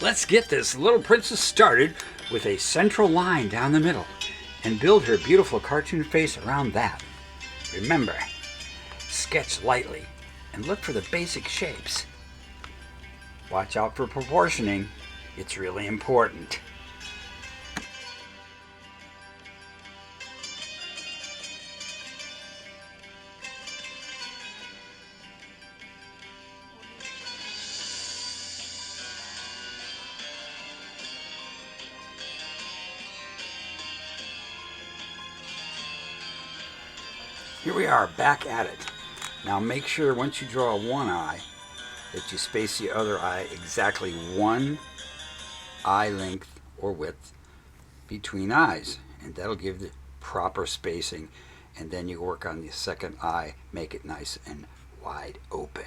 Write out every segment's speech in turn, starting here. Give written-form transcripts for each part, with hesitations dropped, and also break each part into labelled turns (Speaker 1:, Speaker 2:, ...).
Speaker 1: Let's get this little princess started with a central line down the middle and build her beautiful cartoon face around that. Remember, sketch lightly and look for the basic shapes. Watch out for proportioning. It's really important. Here we are, back at it. Now make sure once you draw one eye that you space the other eye exactly one eye length or width between eyes, and that'll give the proper spacing. And then you work on the second eye, make it nice and wide open.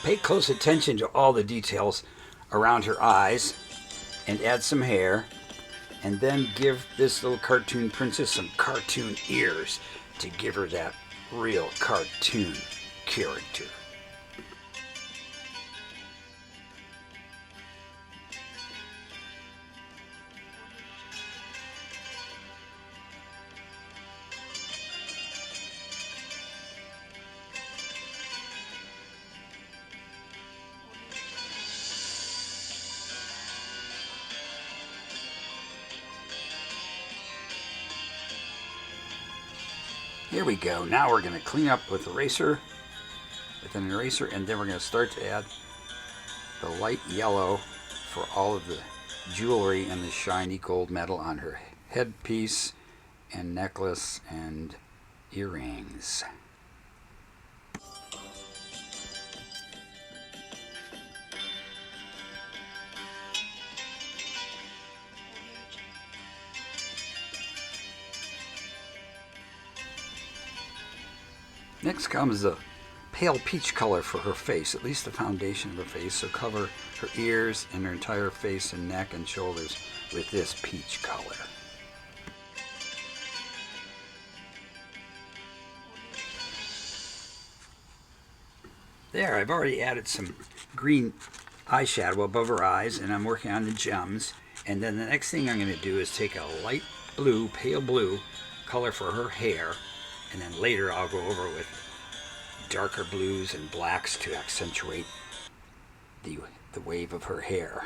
Speaker 1: Pay close attention to all the details around her eyes and add some hair, and then give this little cartoon princess some cartoon ears to give her that real cartoon character. Here we go. Now we're going to clean up with an eraser, and then we're going to start to add the light yellow for all of the jewelry and the shiny gold metal on her headpiece and necklace and earrings. Next comes the pale peach color for her face, at least the foundation of her face. So cover her ears and her entire face and neck and shoulders with this peach color. There, I've already added some green eyeshadow above her eyes, and I'm working on the gems. And then the next thing I'm going to do is take a light blue, pale blue color for her hair, and then later I'll go over with darker blues and blacks to accentuate the wave of her hair.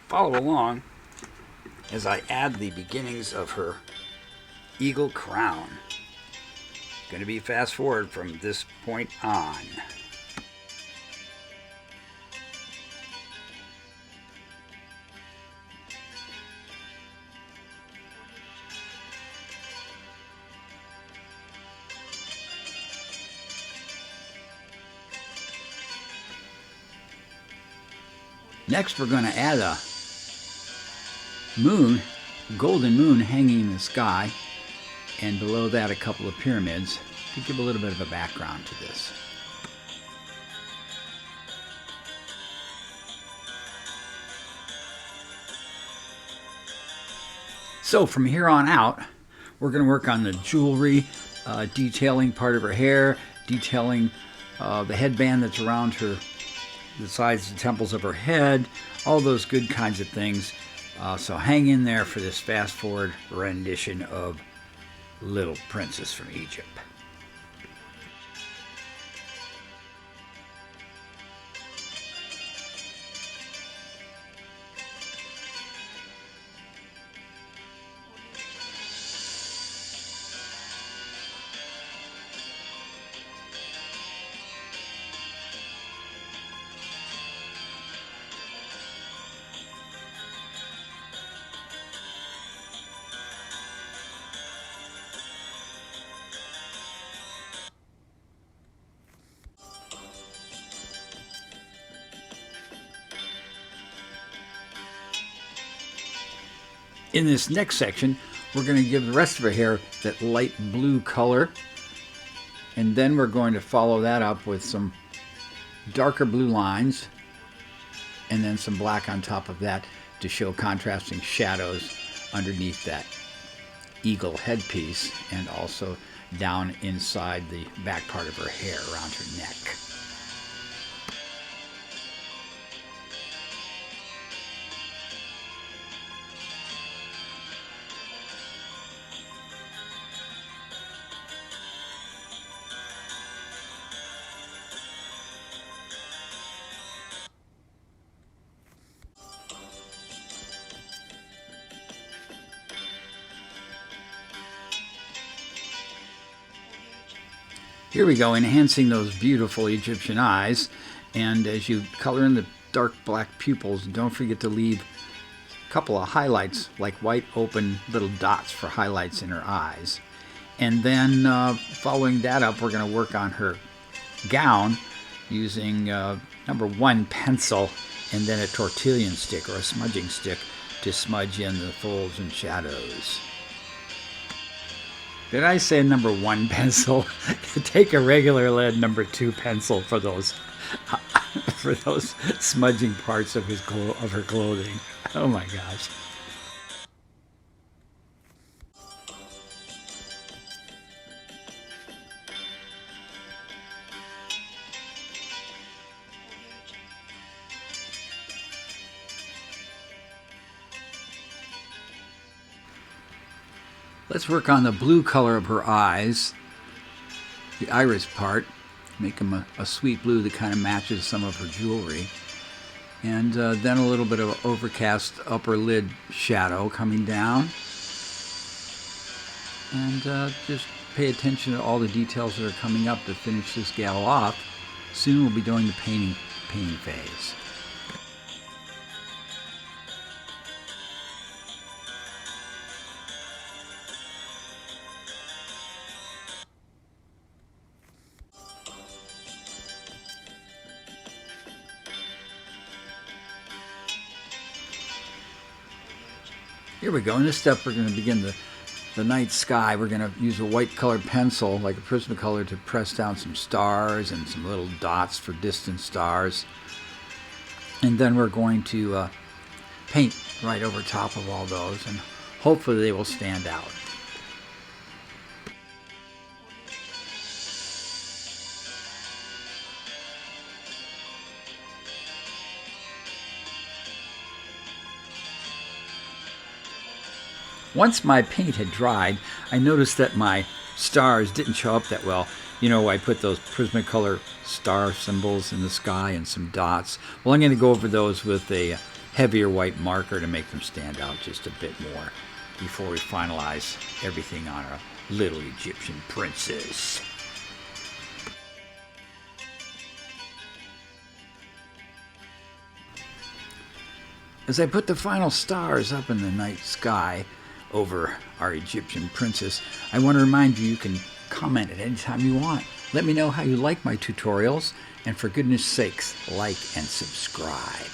Speaker 1: Follow along as I add the beginnings of her eagle crown. Going to be fast forward from this point on. Next, we're going to add a moon, golden moon hanging in the sky, and below that a couple of pyramids to give a little bit of a background to this. So from here on out, we're going to work on the jewelry, detailing part of her hair, detailing the headband that's around her, the sides and temples of her head, all those good kinds of things. So hang in there for this fast forward rendition of Little Princess from Egypt. In this next section, we're going to give the rest of her hair that light blue color. And then we're going to follow that up with some darker blue lines and then some black on top of that to show contrasting shadows underneath that eagle headpiece and also down inside the back part of her hair around her neck. Here we go, enhancing those beautiful Egyptian eyes. And as you color in the dark black pupils, don't forget to leave a couple of highlights, like white open little dots for highlights in her eyes. And then following that up, we're going to work on her gown using number 1 pencil and then a tortillon stick or a smudging stick to smudge in the folds and shadows. Did I say number 1 pencil? Take a regular lead number 2 pencil for those smudging parts of her clothing. Oh my gosh. Let's work on the blue color of her eyes, the iris part, make them a sweet blue that kind of matches some of her jewelry. And then a little bit of overcast upper lid shadow coming down. And just pay attention to all the details that are coming up to finish this gal off. Soon we'll be doing the painting phase. Here we go. In this step, we're going to begin the night sky. We're going to use a white colored pencil, like a Prismacolor, to press down some stars and some little dots for distant stars. And then we're going to paint right over top of all those, and hopefully they will stand out. Once my paint had dried, I noticed that my stars didn't show up that well. You know, I put those Prismacolor star symbols in the sky and some dots. Well, I'm going to go over those with a heavier white marker to make them stand out just a bit more before we finalize everything on our little Egyptian princess. As I put the final stars up in the night sky over our Egyptian princess, I want to remind you can comment at any time you want. Let me know how you like my tutorials, and for goodness sakes, like and subscribe.